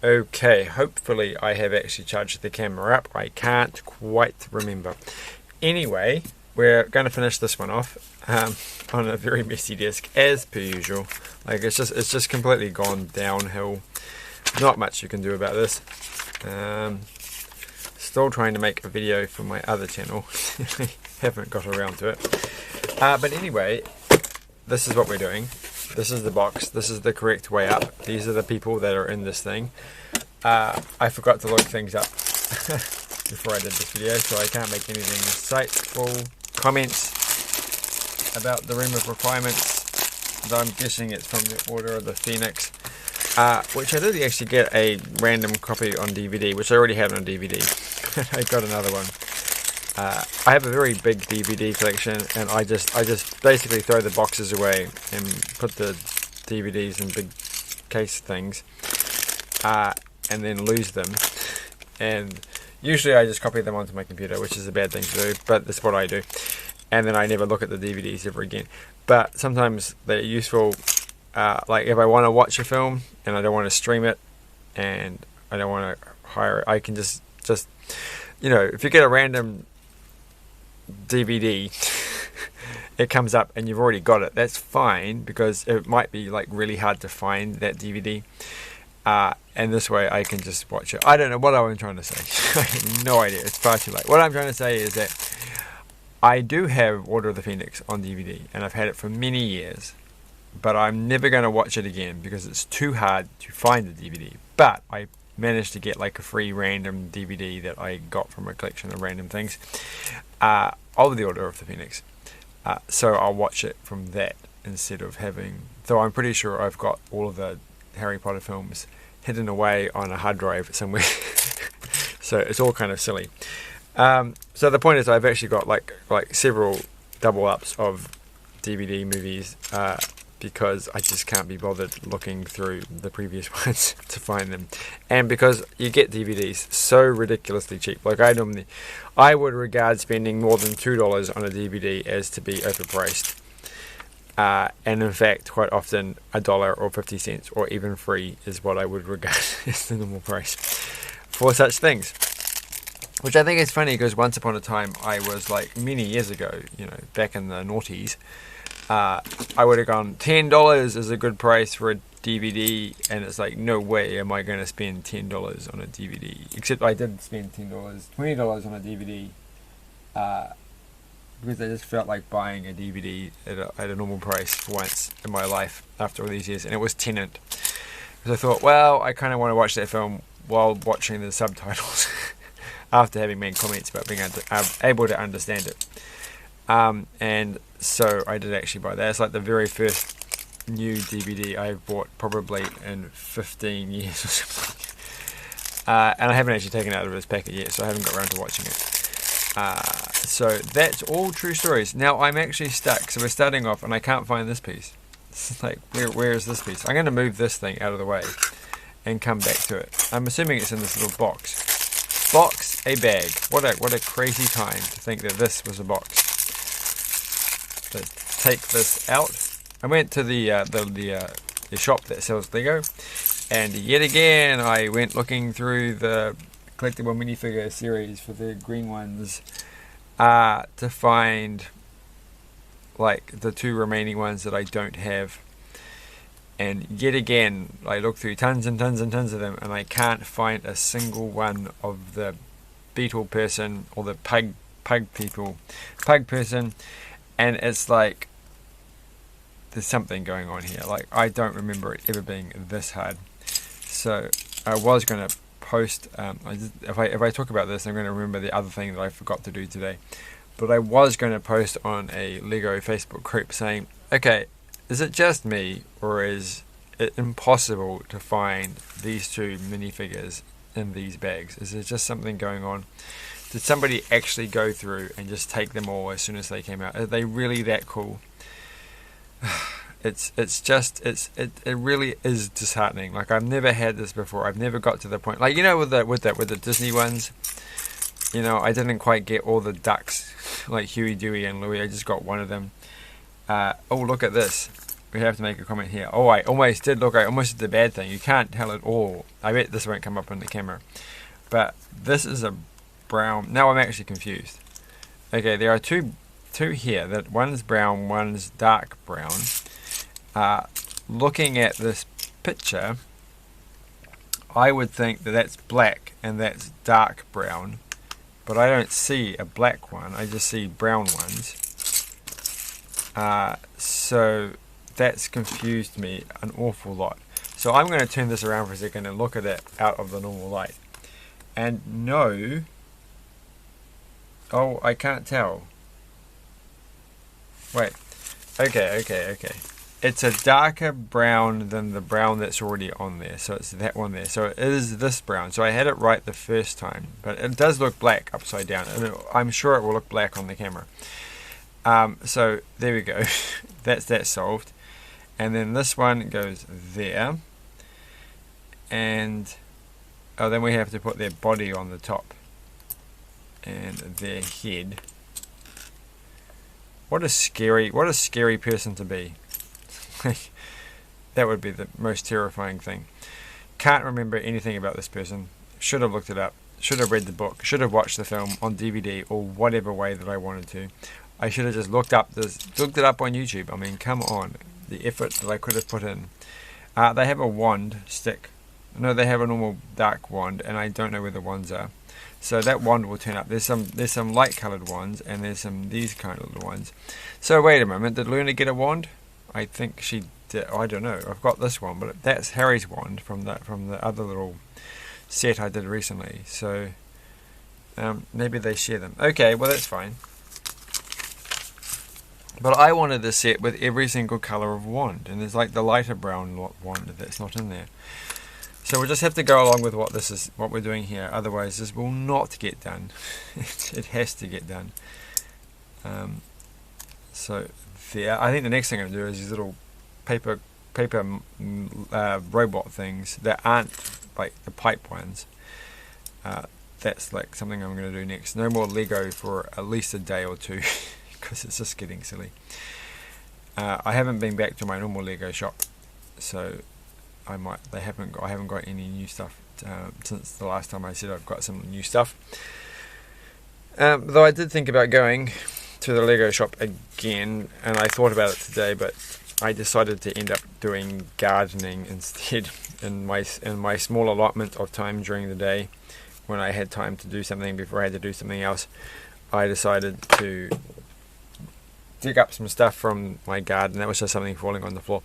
Okay, hopefully I have actually charged the camera up. I can't quite remember. Anyway, we're going to finish this one off on a very messy desk, as per usual. Like it's just completely gone downhill. Not much you can do about this. Still trying to make a video for my other channel. Haven't got around to it. But anyway, this is what we're doing. This is the box. This is the correct way up. These are the people that are in this thing. I forgot to look things up before I did this video, so I can't make anything insightful comments about the Room of Requirements. Though I'm guessing it's from the Order of the Phoenix, which I did actually get a random copy on DVD, which I already had on DVD. I got another one. I have a very big DVD collection, and I just basically throw the boxes away and put the DVDs in big case things, and then lose them. And usually I just copy them onto my computer, which is a bad thing to do, but that's what I do. And then I never look at the DVDs ever again. But sometimes they're useful, like if I want to watch a film and I don't want to stream it, and I don't want to hire it, I can just if you get a random DVD, it comes up and you've already got it. That's fine, because it might be like really hard to find that DVD, and this way I can just watch it. I don't know what I'm trying to say. I have no idea. It's far too late. What I'm trying to say is that I do have Order of the Phoenix on DVD, and I've had it for many years, but I'm never going to watch it again because it's too hard to find the DVD. But I managed to get like a free random DVD that I got from a collection of random things of the Order of the Phoenix, so I'll watch it from that instead of having, though I'm pretty sure I've got all of the Harry Potter films hidden away on a hard drive somewhere. So it's all kind of silly. So the point is, I've actually got like several double ups of DVD movies, because I just can't be bothered looking through the previous ones to find them, and because you get DVDs so ridiculously cheap. Like I would regard spending more than $2 on a DVD as to be overpriced, and in fact quite often $1 or 50 cents or even free is what I would regard as the normal price for such things. Which I think is funny, because once upon a time I was like, many years ago, back in the noughties, I would have gone, $10 is a good price for a DVD, and it's like, no way am I going to spend $10 on a DVD. Except I did spend $20 on a DVD, because I just felt like buying a DVD at a normal price for once in my life after all these years, and it was Tenet. Because I thought, well, I kind of want to watch that film while watching the subtitles, after having made comments about being able to understand it. And so I did actually buy that. It's like the very first new DVD I've bought probably in 15 years or something. And I haven't actually taken it out of its packet yet, so I haven't got around to watching it. So that's all true stories. Now I'm actually stuck. So we're starting off, and I can't find this piece. It's like, where is this piece? I'm going to move this thing out of the way and come back to it. I'm assuming it's in this little box. Box a bag. What a crazy time to think that this was a box. Let's take this out. I went to the shop that sells Lego, and yet again I went looking through the collectible minifigure series for the green ones, to find like the two remaining ones that I don't have. And yet again I looked through tons and tons and tons of them, and I can't find a single one of the beetle person or the pug person. And it's like, there's something going on here. Like, I don't remember it ever being this hard. So I was going to post, if I talk about this, I'm going to remember the other thing that I forgot to do today. But I was going to post on a Lego Facebook group saying, okay, is it just me, or is it impossible to find these two minifigures in these bags? Is there just something going on? Did somebody actually go through and just take them all as soon as they came out? Are they really that cool? It really is disheartening. Like, I've never had this before. I've never got to the point, like, with the Disney ones, I didn't quite get all the ducks, like Huey, Dewey, and Louie. I just got one of them. Oh, look at this. we have to make a comment here. Oh, I almost did. Look, I almost did the bad thing. You can't tell at all. I bet this won't come up on the camera. But this is a brown. Now I'm actually confused. Okay, there are two here. That one's brown, one's dark brown. Looking at this picture, I would think that that's black and that's dark brown. But I don't see a black one. I just see brown ones. So that's confused me an awful lot. So I'm going to turn this around for a second and look at it out of the normal light. And no, oh, I can't tell. Wait, okay. It's a darker brown than the brown that's already on there. So it's that one there. So it is this brown. So I had it right the first time. But it does look black upside down. And I'm sure it will look black on the camera. So there we go. That's that solved. And then this one goes there. And then we have to put their body on the top. And their head. What a scary person to be. That would be the most terrifying thing. Can't remember anything about this person. Should have looked it up. Should have read the book. Should have watched the film on DVD or whatever way that I wanted to. I should have just looked it up on YouTube. I mean, come on, the effort that I could have put in. They have a wand stick. No, they have a normal dark wand, and I don't know where the wands are. So that wand will turn up. There's some light coloured wands, and there's some these kind of little ones. So wait a moment, did Luna get a wand? I think she did. I don't know. I've got this one, but that's Harry's wand from the other little set I did recently. So maybe they share them. Okay, well that's fine. But I wanted this set with every single colour of wand, and there's like the lighter brown wand that's not in there. So we'll just have to go along with what we're doing here. Otherwise, this will not get done. It has to get done. So there. I think the next thing I'm going to do is these little paper robot things that aren't like the pipe ones. That's like something I'm going to do next. No more Lego for at least a day or two. Because it's just getting silly. I haven't been back to my normal Lego shop, so I haven't got any new stuff since the last time I said I've got some new stuff. Though I did think about going to the Lego shop again, and I thought about it today, but I decided to end up doing gardening instead in my small allotment of time during the day when I had time to do something before I had to do something else. I decided to dig up some stuff from my garden. That was just something falling on the floor.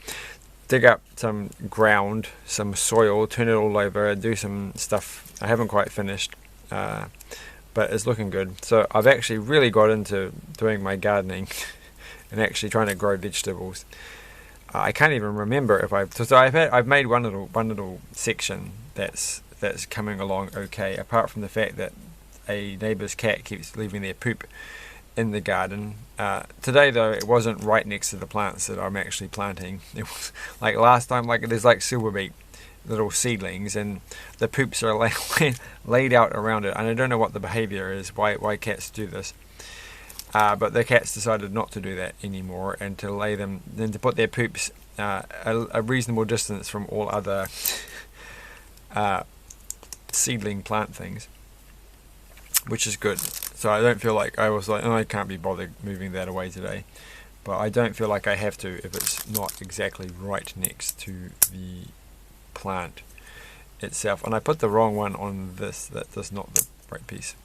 Dig up some ground, some soil, turn it all over, do some stuff. I haven't quite finished, but it's looking good. So I've actually really got into doing my gardening and actually trying to grow vegetables. I can't even remember if I've made one little section that's coming along okay. Apart from the fact that a neighbour's cat keeps leaving their poop in the garden. Today though, it wasn't right next to the plants that I'm actually planting. It was like last time, like there's like silverbeet little seedlings and the poops are laid out around it, and I don't know what the behaviour is, why cats do this. But the cats decided not to do that anymore and to put their poops a reasonable distance from all other seedling plant things, which is good. So I don't feel like I can't be bothered moving that away today, but I don't feel like I have to if it's not exactly right next to the plant itself. And I put the wrong one on this. That's not the right piece.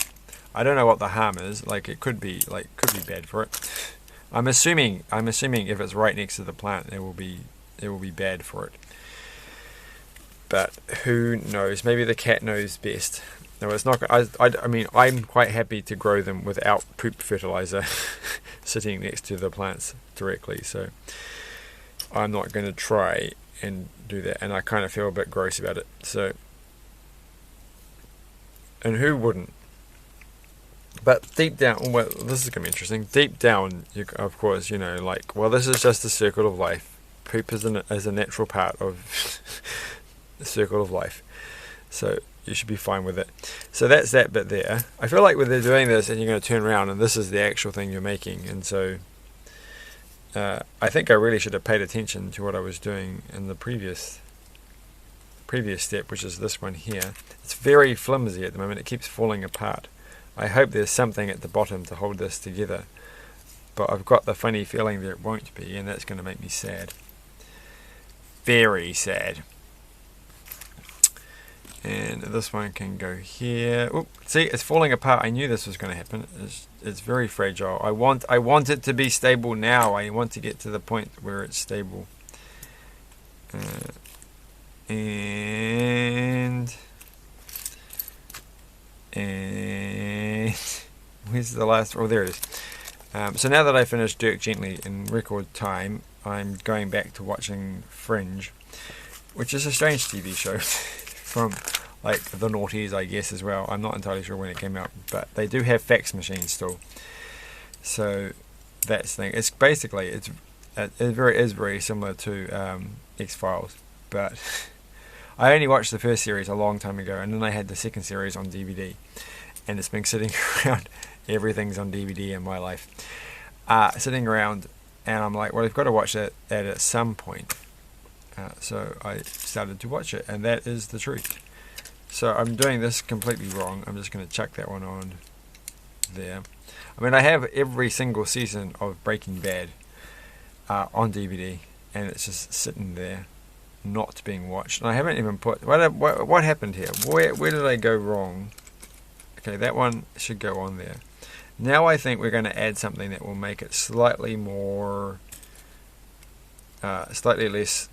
I don't know what the harm is. Like it could be bad for it. I'm assuming if it's right next to the plant, it will be bad for it. But who knows? Maybe the cat knows best. No, it's not. I mean, I'm quite happy to grow them without poop fertilizer sitting next to the plants directly. So I'm not going to try and do that. And I kind of feel a bit gross about it. So, and who wouldn't? But deep down, well, this is going to be interesting. Deep down, of course, like, well, this is just the circle of life. Poop is a natural part of the circle of life. So you should be fine with it. So that's that bit there. I feel like when they're doing this and you're going to turn around and this is the actual thing you're making, and so I think I really should have paid attention to what I was doing in the previous step, which is this one here. It's very flimsy at the moment. It keeps falling apart. I hope there's something at the bottom to hold this together, but I've got the funny feeling there won't be, and that's going to make me sad. Very sad. And this one can go here. Oop, see, it's falling apart. I knew this was going to happen. It's very fragile. I want it to be stable now. I want to get to the point where it's stable. And where's the last? Oh, there it is. So now that I finished Dirk Gently in record time, I'm going back to watching Fringe, which is a strange TV show from like the noughties, I guess, as well. I'm not entirely sure when it came out, but they do have fax machines still. So that's the thing. It's basically it is very similar to X-Files, but I only watched the first series a long time ago, and then I had the second series on DVD, and it's been sitting around. Everything's on DVD in my life, sitting around, and I'm like, well, I've got to watch that at some point. So I started to watch it, and that is the truth. So I'm doing this completely wrong. I'm just going to chuck that one on there. I mean, I have every single season of Breaking Bad on DVD, and it's just sitting there, not being watched. And I haven't even put what happened here. Where did I go wrong? Okay, that one should go on there. Now I think we're going to add something that will make it slightly more, slightly less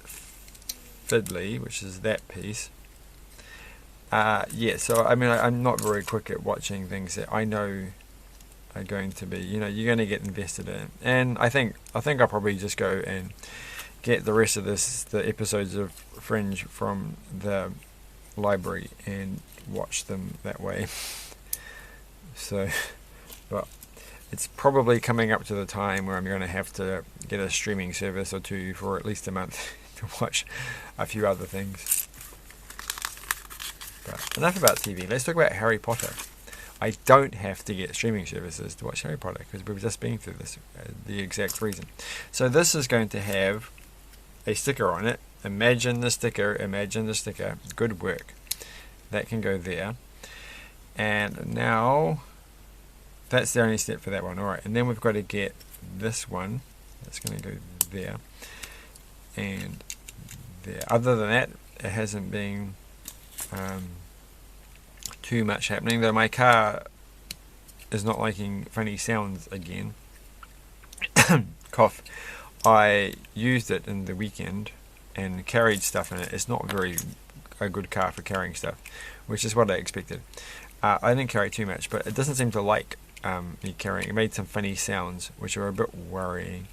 fiddly, which is that piece. Yeah, so I mean, I'm not very quick at watching things that I know are going to be, you're going to get invested in. And I think I'll probably just go and get the rest of the episodes of Fringe from the library and watch them that way. So, but it's probably coming up to the time where I'm going to have to get a streaming service or two for at least a month to watch a few other things. But enough about TV. Let's talk about Harry Potter. I don't have to get streaming services to watch Harry Potter because we've just been through this, the exact reason. So this is going to have a sticker on it. Imagine the sticker. Good work. That can go there. And now that's the only step for that one. Alright, and then we've got to get this one. That's going to go there. And there. Other than that, it hasn't been too much happening, though my car is not liking funny sounds again. Cough. I used it in the weekend and carried stuff in it. It's not a good car for carrying stuff, which is what I expected. I didn't carry too much, but it doesn't seem to like me carrying. It made some funny sounds, which are a bit worrying.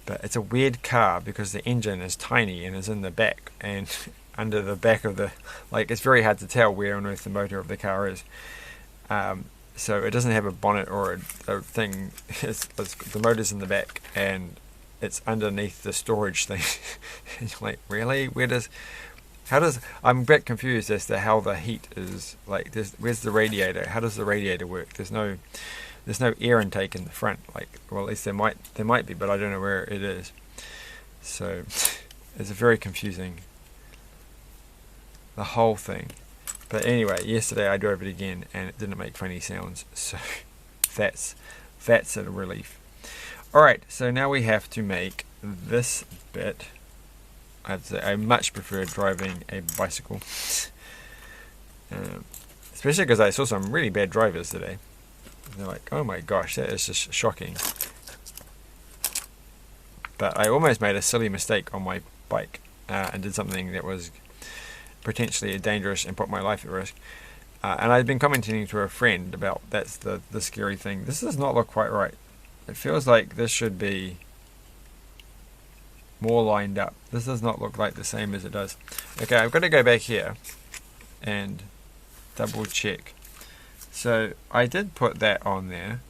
But it's a weird car because the engine is tiny and is in the back, and under the back of the, like, it's very hard to tell where on earth the motor of the car is. So it doesn't have a bonnet or a thing. The motor's in the back and it's underneath the storage thing. And you're like, really? I'm a bit confused as to how the heat is, like, where's the radiator? How does the radiator work? There's no air intake in the front. Like, well, at least there might be, but I don't know where it is. So it's very confusing, the whole thing. But anyway, yesterday I drove it again and it didn't make funny sounds, so that's a relief. Alright, so now we have to make this bit. I'd say I much prefer driving a bicycle, especially because I saw some really bad drivers today. They're like, oh my gosh, that is just shocking. But I almost made a silly mistake on my bike and did something that was potentially dangerous and put my life at risk. And I'd been commenting to a friend about that's the scary thing. This does not look quite right. It feels like this should be more lined up. This does not look like the same as it does. Okay, I've got to go back here and double check. So I did put that on there,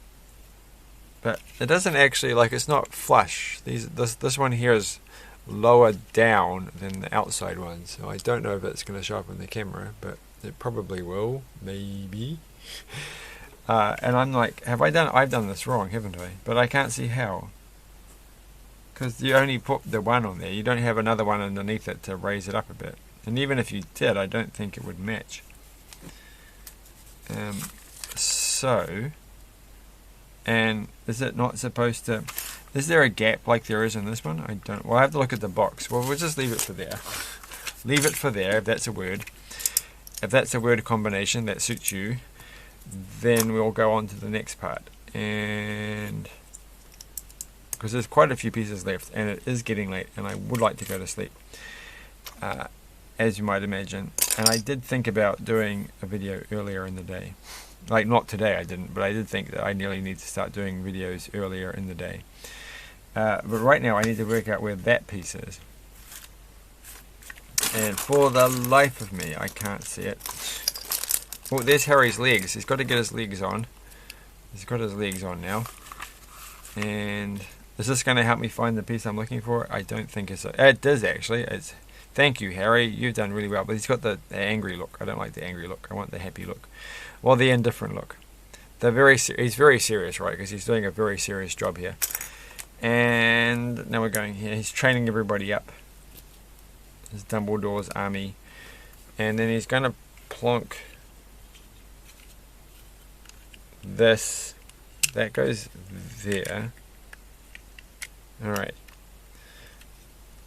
but it doesn't actually, like, it's not flush. This one here is lower down than the outside one, so I don't know if it's going to show up on the camera, but it probably will, maybe. And I'm like, I've done this wrong, haven't I? But I can't see how. Because you only put the one on there. You don't have another one underneath it to raise it up a bit. And even if you did, I don't think it would match. And is it not supposed to... Is there a gap like there is in this one? I don't... Well, I have to look at the box. Well, we'll just leave it for there. Leave it for there, if that's a word. If that's a word combination that suits you, then we'll go on to the next part. And... because there's quite a few pieces left, and it is getting late, and I would like to go to sleep, as you might imagine. And I did think about doing a video earlier in the day. Like, not today, I didn't, but I did think that I nearly need to start doing videos earlier in the day. But right now, I need to work out where that piece is. And for the life of me, I can't see it. Oh, there's Harry's legs. He's got to get his legs on. He's got his legs on now. And... is this going to help me find the piece I'm looking for? I don't think it's... it does, actually. It's... Thank you, Harry. You've done really well. But he's got the angry look. I don't like the angry look. I want the happy look. Well, the indifferent look. He's very serious, right? Because he's doing a very serious job here. And now we're going here. He's training everybody up. His Dumbledore's army. And then he's going to plonk this. That goes there. Alright.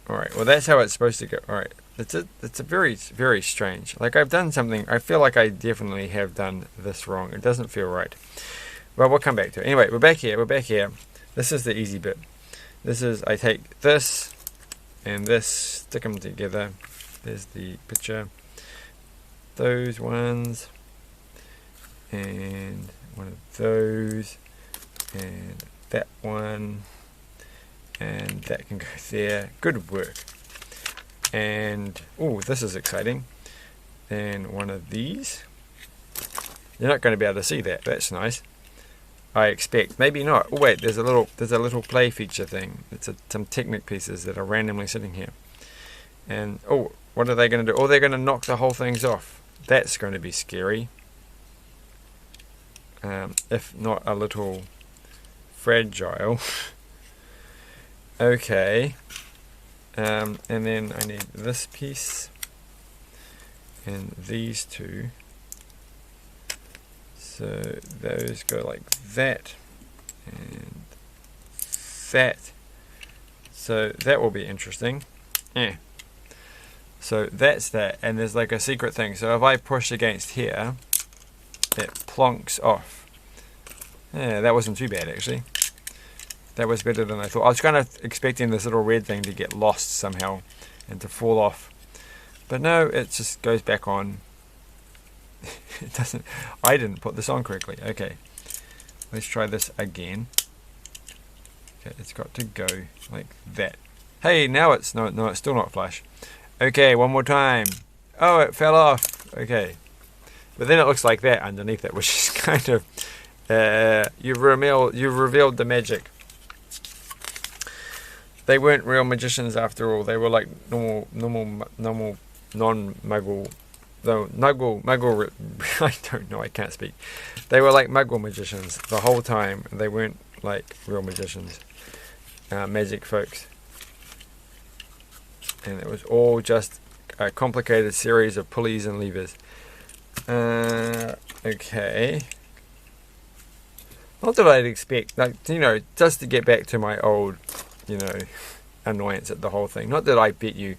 Alright, well that's how it's supposed to go. Alright. It's a very, very strange. Like, I've done something, I feel like I definitely have done this wrong. It doesn't feel right. Well, we'll come back to it. Anyway, we're back here. This is the easy bit. This is, I take this and this, stick them together. There's the picture. Those ones. And one of those. And that one. And that can go there. Good work. And oh, this is exciting. And one of these. You're not going to be able to see that. That's nice. I expect. Maybe not. Oh wait, there's a little play feature thing. It's some Technic pieces that are randomly sitting here. And oh, what are they going to do? Oh, they're going to knock the whole things off. That's going to be scary. If not a little fragile. Okay. And then I need this piece and these two. So those go like that and that. So that will be interesting. Yeah. So that's that, and there's like a secret thing. So if I push against here, it plonks off. Yeah, that wasn't too bad actually. That was better than I thought. I was kind of expecting this little red thing to get lost somehow and to fall off. But no, it just goes back on. It doesn't. I didn't put this on correctly. Okay. Let's try this again. Okay, it's got to go like that. Hey, now it's no, it's still not flush. Okay, one more time. Oh, it fell off. Okay. But then it looks like that underneath it, which is kind of you've revealed the magic. They weren't real magicians after all. They were like normal non-muggle. Though muggle, I don't know. I can't speak. They were like muggle magicians the whole time. They weren't like real magicians, magic folks. And it was all just a complicated series of pulleys and levers. Okay. Not that I'd expect, like, you know, just to get back to my old, you know, annoyance at the whole thing. Not that I bet you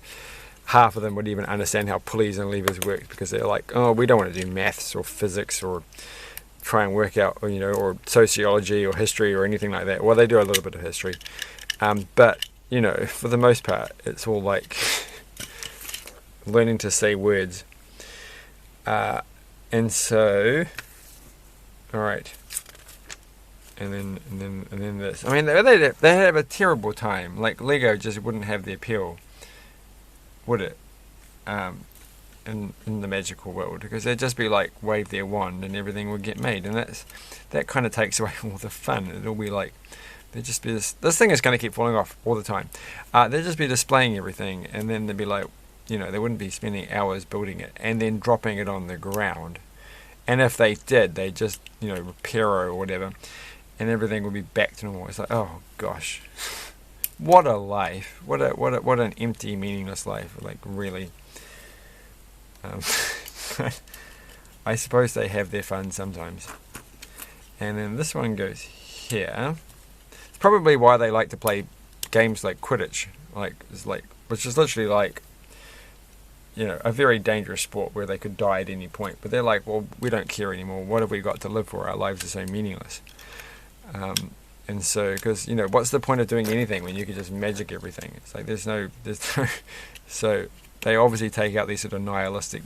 half of them would even understand how pulleys and levers work, because they're like, oh, we don't want to do maths or physics or try and work out, or, you know, or sociology or history or anything like that. Well, they do a little bit of history. But, you know, for the most part, it's all like learning to say words. And so, all right. And then this. I mean, they have a terrible time. Like, Lego just wouldn't have the appeal, would it? In the magical world, because they'd just be like, wave their wand and everything would get made, and that kind of takes away all the fun. It'll be like, they'd just be this thing is going to keep falling off all the time. They'd just be displaying everything, and then they'd be like, you know, they wouldn't be spending hours building it and then dropping it on the ground. And if they did, they'd just, you know, repair or whatever, and everything would be back to normal. It's like, oh gosh, What a life! What an empty, meaningless life. Like really. Um, I suppose they have their fun sometimes. And then this one goes here. It's probably why they like to play games like Quidditch, which is literally like, a very dangerous sport where they could die at any point. But they're like, well, we don't care anymore. What have we got to live for? Our lives are so meaningless. And so, because what's the point of doing anything when you can just magic everything? It's like there's no. So they obviously take out these sort of nihilistic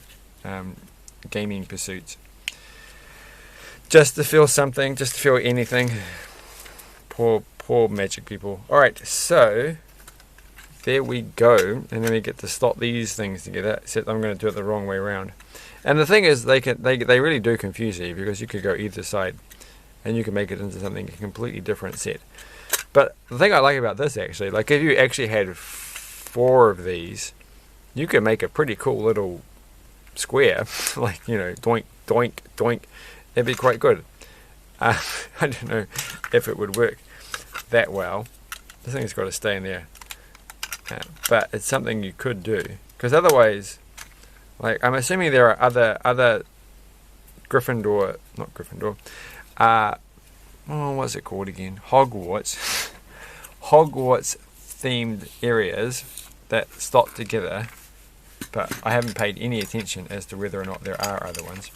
gaming pursuits just to feel something, just to feel anything. Poor magic people. All right, so there we go, and then we get to slot these things together. Except I'm going to do it the wrong way around. And the thing is, they really do confuse you, because you could go either side, and you can make it into something a completely different set. But the thing I like about this, actually, like if you actually had 4 of these, you could make a pretty cool little square, like, doink, doink, doink. It'd be quite good. I don't know if it would work that well. This thing's got to stay in there. But it's something you could do. Because otherwise, like, I'm assuming there are other Gryffindor, not Gryffindor, what's it called again? Hogwarts. Hogwarts themed areas that slot together, but I haven't paid any attention as to whether or not there are other ones.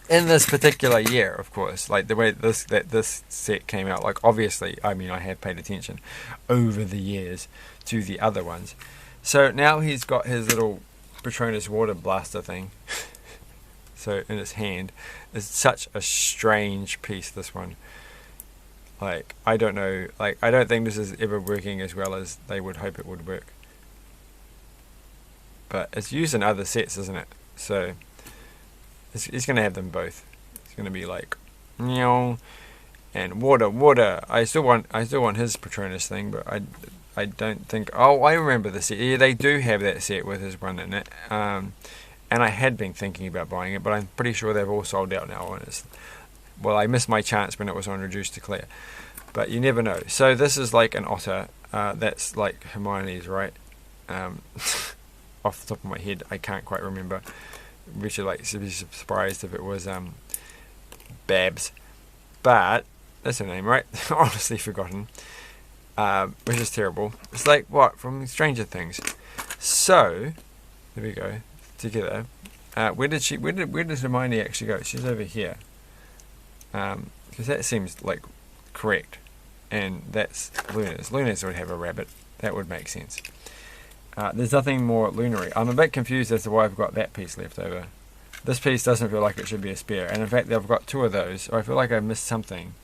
In this particular year, of course, like the way this set came out, like obviously, I have paid attention over the years to the other ones. So now he's got his little Patronus water blaster thing. So in his hand, it's such a strange piece, this one. Like, I don't know, like I don't think this is ever working as well as they would hope it would work. But it's used in other sets, isn't it? So it's going to have them both. It's going to be like, meow, and water. I still want his Patronus thing, but I don't think. Oh, I remember the set. Yeah, they do have that set with his one in it. And I had been thinking about buying it, but I'm pretty sure they've all sold out now. Well, I missed my chance when it was on Reduced to Clear, but you never know. So this is like an otter. That's like Hermione's, right? Off the top of my head, I can't quite remember. We should be surprised if it was Babs, but that's her name, right? Honestly forgotten, which is terrible. It's like what from Stranger Things. So there we go together. Where does Hermione actually go? She's over here, because that seems like correct, and that's Luna's. Luna's would have a rabbit. That would make sense. There's nothing more lunary. I'm a bit confused as to why I've got that piece left over. This piece doesn't feel like it should be a spare, and in fact I've got 2 of those, or I feel like I missed something.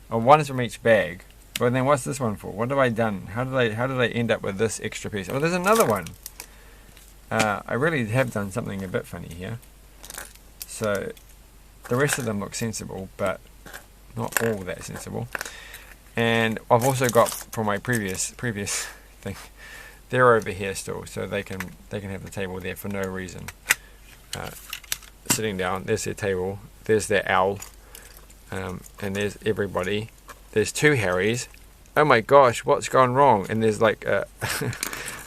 Oh, one is from each bag, but then what's this one for? What have I done? How did I end up with this extra piece? Oh, there's another one. I really have done something a bit funny here. So the rest of them look sensible, but not all that sensible. And I've also got from my previous thing. They're over here still, so they can have the table there for no reason. Sitting down, there's their table, there's their owl, and there's everybody. There's 2 Harrys. Oh my gosh, what's gone wrong? And there's like a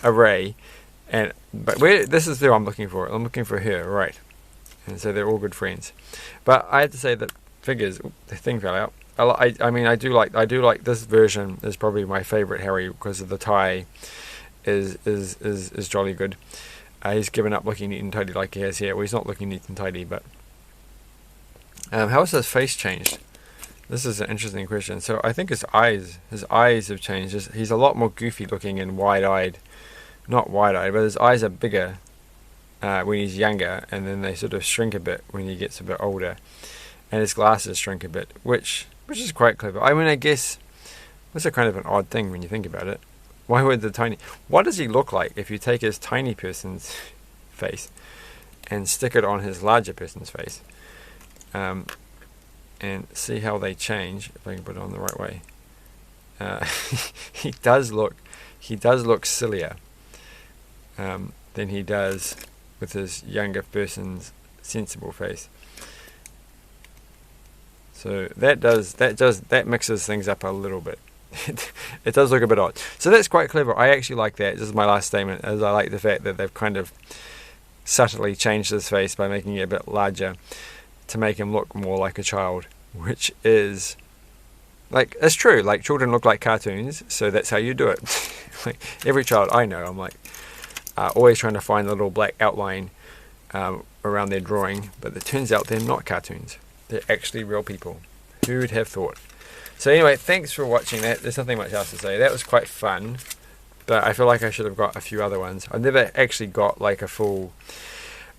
Ray, but this is who I'm looking for. I'm looking for her, right? And so they're all good friends. But I have to say that the thing fell out. I do like this version. Is probably my favourite Harry because of the tie. Is jolly good. He's given up looking neat and tidy like he has here. Well, he's not looking neat and tidy, but how has his face changed? This is an interesting question. So I think his eyes have changed. He's a lot more goofy looking and wide-eyed. Not wide-eyed, but his eyes are bigger when he's younger, and then they sort of shrink a bit when he gets a bit older, and his glasses shrink a bit, which is quite clever. I mean, I guess that's a kind of an odd thing when you think about it. Why would what does he look like if you take his tiny person's face and stick it on his larger person's face, and see how they change? If I can put it on the right way, he does look sillier than he does with his younger person's sensible face. So that mixes things up a little bit. it does look a bit odd. So that's quite clever. I actually like that. This is my last statement, as I like the fact that they've kind of subtly changed his face by making it a bit larger to make him look more like a child, which is, like, it's true. Like, children look like cartoons, so that's how you do it. Like, every child I know, I'm like, always trying to find a little black outline around their drawing, but it turns out they're not cartoons. They're actually real people. Who'd have thought? So anyway, thanks for watching that. There's nothing much else to say. That was quite fun, but I feel like I should have got a few other ones. I've never actually got like a full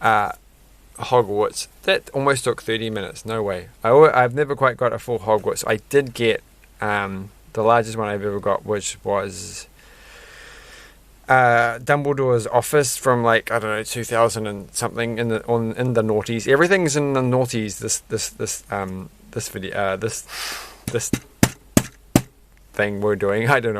Hogwarts. That almost took 30 minutes. No way. I've never quite got a full Hogwarts. I did get the largest one I've ever got, which was Dumbledore's office from, like, I don't know, 2000 and something, in the noughties. Everything's in the noughties. This video, this thing we're doing. I don't know.